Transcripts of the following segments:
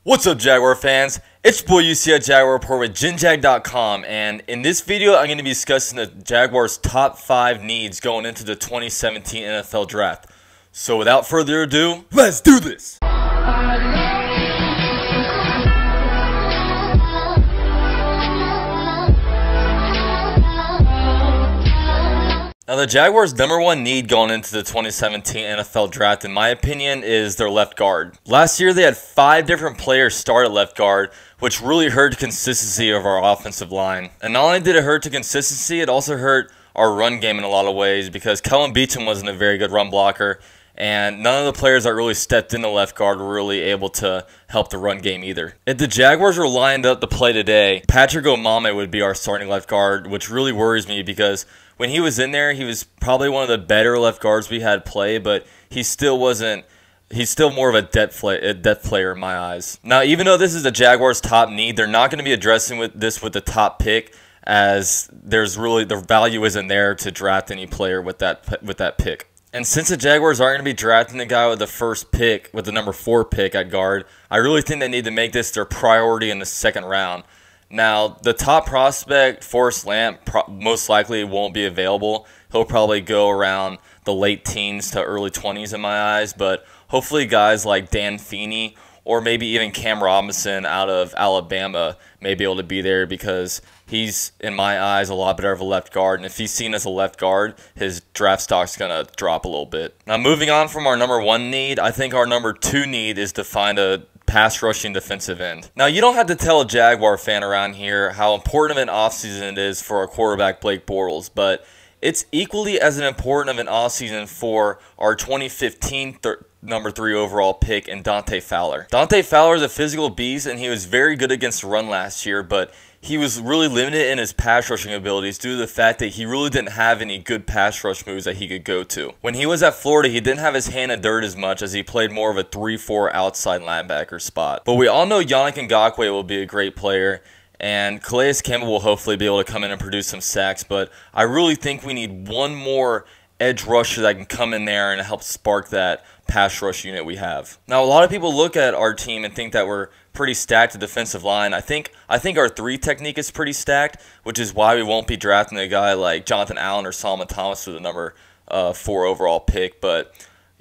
What's up, Jaguar fans? It's your boy UCF Jaguar Report with GenJag.com, and in this video I'm going to be discussing the Jaguars' top 5 needs going into the 2017 NFL Draft. So without further ado, let's do this! Now, the Jaguars' #1 need going into the 2017 NFL Draft, in my opinion, is their left guard. Last year, they had 5 different players start at left guard, which really hurt the consistency of our offensive line. And not only did it hurt the consistency, it also hurt our run game in a lot of ways because Kellen Beachum wasn't a very good run blocker, and none of the players that really stepped into left guard were really able to help the run game either. If the Jaguars were lined up to play today, Patrick Omameh would be our starting left guard, which really worries me because when he was in there, he was probably one of the better left guards we had play, but he still wasn't. He's still more of a depth player in my eyes. Now, even though this is the Jaguars' top need, they're not going to be addressing with the top pick, as there's really the value isn't there to draft any player with that pick. And since the Jaguars aren't going to be drafting the guy with the first pick, with the number 4 pick at guard, I really think they need to make this their priority in the second round. Now, the top prospect, Forrest Lamp, most likely won't be available. He'll probably go around the late teens to early 20s in my eyes, but hopefully guys like Dan Feeney or maybe even Cam Robinson out of Alabama may be able to be there because he's, in my eyes, a lot better of a left guard. And if he's seen as a left guard, his draft stock's going to drop a little bit. Now, moving on from our #1 need, I think our #2 need is to find a pass rushing defensive end. Now, you don't have to tell a Jaguar fan around here how important of an offseason it is for our quarterback Blake Bortles, but it's equally as important of an offseason for our 2015 number 3 overall pick in Dante Fowler. Dante Fowler is a physical beast, and he was very good against the run last year, but he was really limited in his pass rushing abilities due to the fact that he really didn't have any good pass rush moves that he could go to. When he was at Florida, he didn't have his hand in dirt as much as he played more of a 3-4 outside linebacker spot. But we all know Yannick Ngakoue will be a great player, and Calais Campbell will hopefully be able to come in and produce some sacks, but I really think we need one more edge rusher that can come in there and help spark that pass rush unit we have. Now, a lot of people look at our team and think that we're pretty stacked at defensive line. I think our 3 technique is pretty stacked, which is why we won't be drafting a guy like Jonathan Allen or Solomon Thomas with the number 4 overall pick. But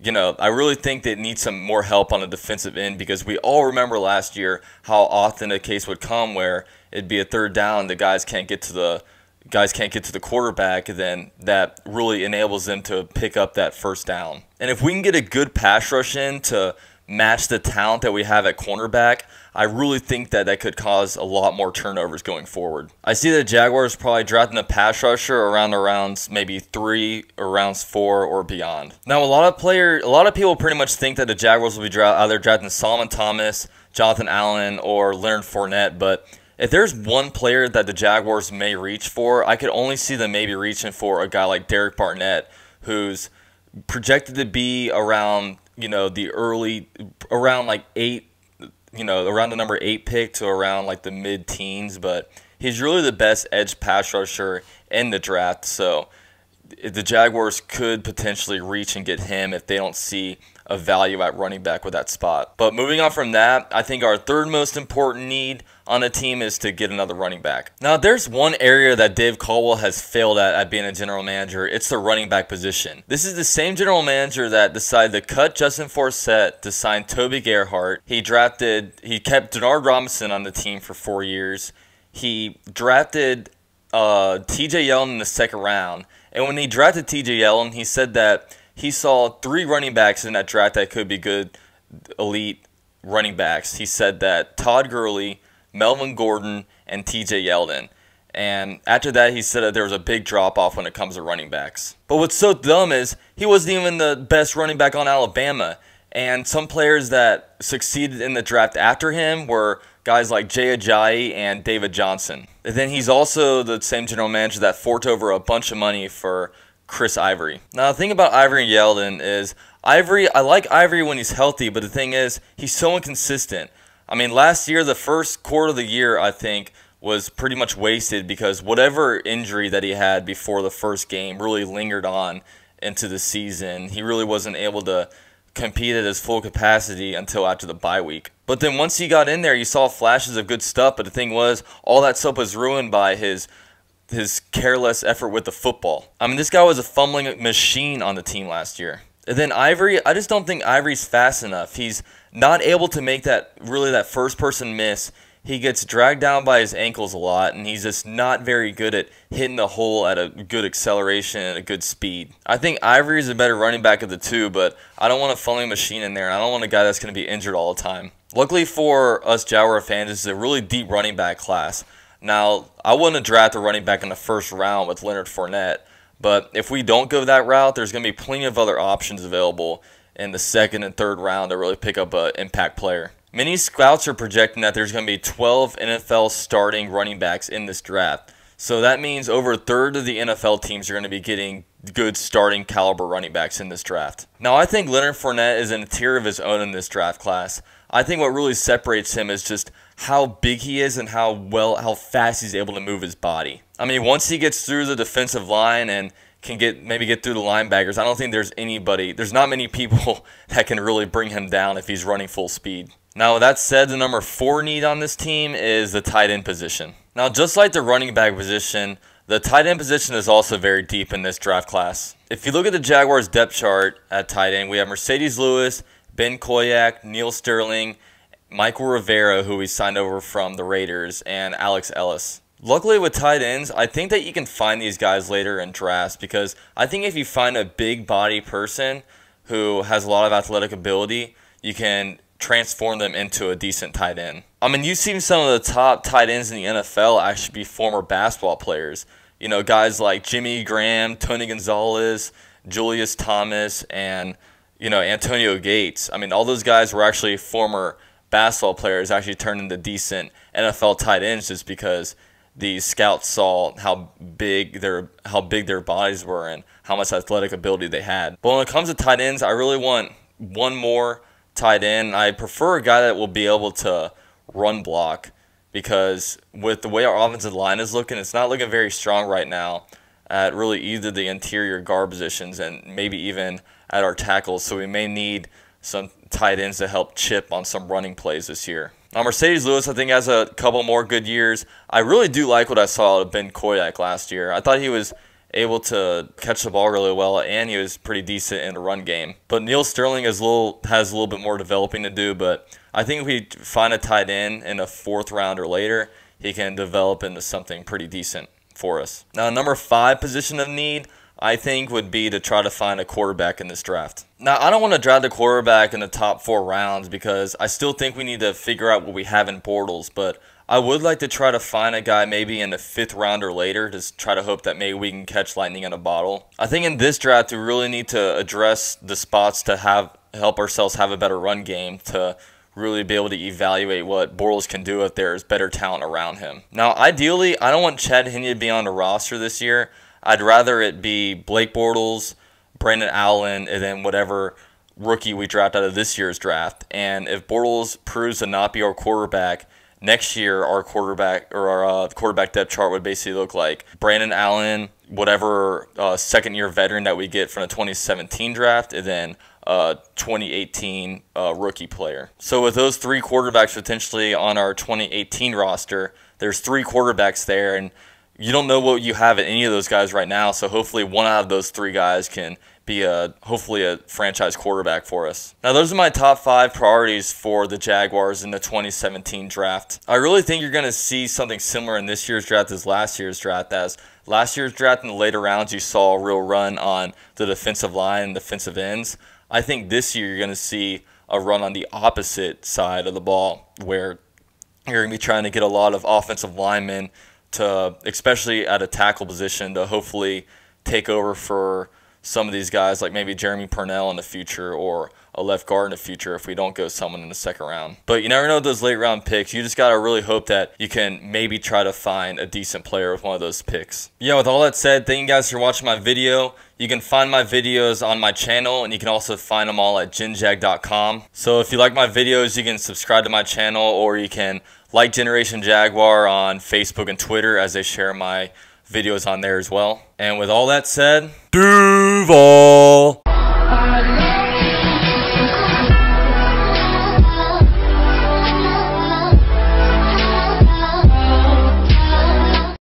you know, I really think they need some more help on the defensive end because we all remember last year how often a case would come where it'd be a 3rd down, the guys can't get to the quarterback, and then that really enables them to pick up that 1st down. And if we can get a good pass rush in to match the talent that we have at cornerback, I really think that could cause a lot more turnovers going forward. I see the Jaguars probably drafting a pass rusher around the rounds maybe 3 or rounds 4 or beyond. Now, a lot of people pretty much think that the Jaguars will be either drafting Solomon Thomas, Jonathan Allen, or Leonard Fournette, but if there's one player that the Jaguars may reach for, I could only see them maybe reaching for a guy like Derek Barnett, who's projected to be around, you know, around like 8, you know, around the number 8 pick to around like the mid-teens, but he's really the best edge pass rusher in the draft. So the Jaguars could potentially reach and get him if they don't see a value at running back with that spot. But moving on from that, I think our 3rd most important need on the team is to get another running back. Now, there's one area that Dave Caldwell has failed at being a general manager. It's the running back position. This is the same general manager that decided to cut Justin Forsett to sign Toby Gerhart. He kept Denard Robinson on the team for 4 years. He drafted TJ Yeldon in the 2nd round. And when he drafted TJ Yeldon, he said that he saw 3 running backs in that draft that could be good elite running backs. He said that Todd Gurley, Melvin Gordon, and TJ Yeldon. And after that, he said that there was a big drop-off when it comes to running backs. But what's so dumb is he wasn't even the best running back on Alabama. And some players that succeeded in the draft after him were guys like Jay Ajayi and David Johnson. And then he's also the same general manager that forked over a bunch of money for Chris Ivory. Now, the thing about Ivory and Yeldon is I like Ivory when he's healthy, but the thing is he's so inconsistent. I mean, last year, the first quarter of the year, I think, was pretty much wasted because whatever injury that he had before the first game really lingered on into the season. He really wasn't able to compete at his full capacity until after the bye week. But then once he got in there, you saw flashes of good stuff, but the thing was, all that stuff was ruined by his careless effort with the football. I mean, this guy was a fumbling machine on the team last year. And then Ivory, I just don't think Ivory's fast enough. He's not able to make that first person miss. He gets dragged down by his ankles a lot, and he's just not very good at hitting the hole at a good acceleration and a good speed. I think Ivory is a better running back of the two, but I don't want a fumbling machine in there, and I don't want a guy that's going to be injured all the time. Luckily for us Jaguar fans, this is a really deep running back class. Now, I wouldn't have drafted a running back in the first round with Leonard Fournette, but if we don't go that route, there's going to be plenty of other options available in the second and third round to really pick up an impact player. Many scouts are projecting that there's going to be 12 NFL starting running backs in this draft. So that means over a third of the NFL teams are going to be getting good starting caliber running backs in this draft. Now, I think Leonard Fournette is in a tier of his own in this draft class. I think what really separates him is just how big he is and how fast he's able to move his body. I mean, once he gets through the defensive line and can maybe get through the linebackers, I don't think there's not many people that can really bring him down if he's running full speed. Now, with that said, the number 4 need on this team is the tight end position. Now, just like the running back position, the tight end position is also very deep in this draft class. If you look at the Jaguars' depth chart at tight end, we have Mercedes Lewis, Ben Koyak, Neil Sterling, Michael Rivera, who we signed over from the Raiders, and Alex Ellis. Luckily with tight ends, I think that you can find these guys later in drafts, because I think if you find a big body person who has a lot of athletic ability, you can transform them into a decent tight end. I mean, you've seen some of the top tight ends in the NFL actually be former basketball players. You know, guys like Jimmy Graham, Tony Gonzalez, Julius Thomas, and, you know, Antonio Gates. I mean, all those guys were actually former basketball players, actually turned into decent NFL tight ends just because the scouts saw how big their bodies were and how much athletic ability they had. But when it comes to tight ends, I really want one more tight end. I prefer a guy that will be able to run block, because with the way our offensive line is looking, it's not looking very strong right now at really either the interior guard positions and maybe even at our tackles. So we may need some tight ends to help chip on some running plays this year. Now, Mercedes Lewis, I think, has a couple more good years. I really do like what I saw of Ben Koyak last year. I thought he was able to catch the ball really well, and he was pretty decent in the run game. But Neil Sterling has a little bit more developing to do, but I think if we find a tight end in a 4th round or later, he can develop into something pretty decent for us. Now, number 5 position of need, I think, would be to try to find a quarterback in this draft. Now, I don't want to draft a quarterback in the top 4 rounds because I still think we need to figure out what we have in Bortles, but I would like to try to find a guy maybe in the 5th round or later to try to hope that maybe we can catch lightning in a bottle. I think in this draft we really need to address the spots to help ourselves have a better run game, to really be able to evaluate what Bortles can do if there's better talent around him. Now, ideally, I don't want Chad Henne to be on the roster this year. I'd rather it be Blake Bortles, Brandon Allen, and then whatever rookie we draft out of this year's draft. And if Bortles proves to not be our quarterback, next year our quarterback depth chart would basically look like Brandon Allen, whatever second-year veteran that we get from the 2017 draft, and then 2018 rookie player. So with those 3 quarterbacks potentially on our 2018 roster, there's 3 quarterbacks there, and you don't know what you have in any of those guys right now, so hopefully one out of those 3 guys can be hopefully a franchise quarterback for us. Now, those are my top 5 priorities for the Jaguars in the 2017 draft. I really think you're going to see something similar in this year's draft as last year's draft. As last year's draft in the later rounds, you saw a real run on the defensive line and defensive ends. I think this year you're going to see a run on the opposite side of the ball, where you're going to be trying to get a lot of offensive linemen to, especially at a tackle position, to hopefully take over for some of these guys, like maybe Jeremy Purnell in the future, or a left guard in the future if we don't go someone in the 2nd round. But you never know those late round picks. You just got to really hope that you can maybe try to find a decent player with one of those picks. Yeah, with all that said, thank you guys for watching my video. You can find my videos on my channel, and you can also find them all at genjag.com. So if you like my videos, you can subscribe to my channel, or you can like Generation Jaguar on Facebook and Twitter, as they share my videos on there as well. And with all that said, Duval!